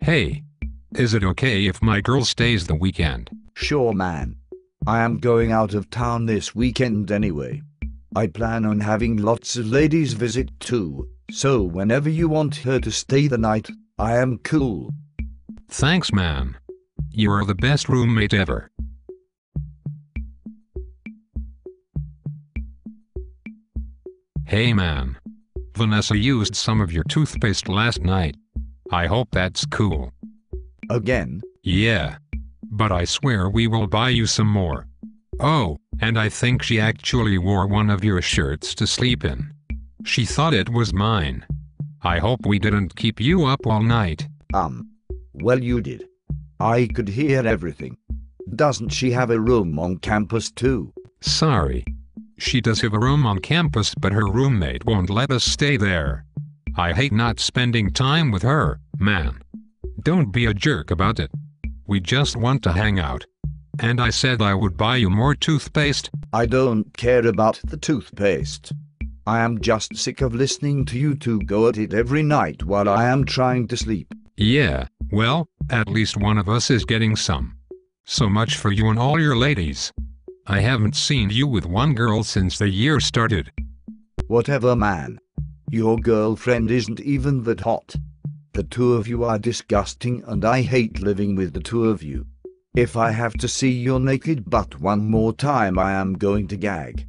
Hey, is it okay if my girl stays the weekend? Sure, man. I am going out of town this weekend anyway. I plan on having lots of ladies visit too, so whenever you want her to stay the night, I am cool. Thanks, man. You are the best roommate ever. Hey man. Vanessa used some of your toothpaste last night. I hope that's cool. Again? Yeah. But I swear we will buy you some more. Oh, and I think she actually wore one of your shirts to sleep in. She thought it was mine. I hope we didn't keep you up all night. Well, you did. I could hear everything. Doesn't she have a room on campus too? Sorry. She does have a room on campus, but her roommate won't let us stay there. I hate not spending time with her, man. Don't be a jerk about it. We just want to hang out. And I said I would buy you more toothpaste. I don't care about the toothpaste. I am just sick of listening to you two go at it every night while I am trying to sleep. Yeah, well, at least one of us is getting some. So much for you and all your ladies. I haven't seen you with one girl since the year started. Whatever, man. Your girlfriend isn't even that hot. The two of you are disgusting and I hate living with the two of you. If I have to see your naked butt one more time, I am going to gag.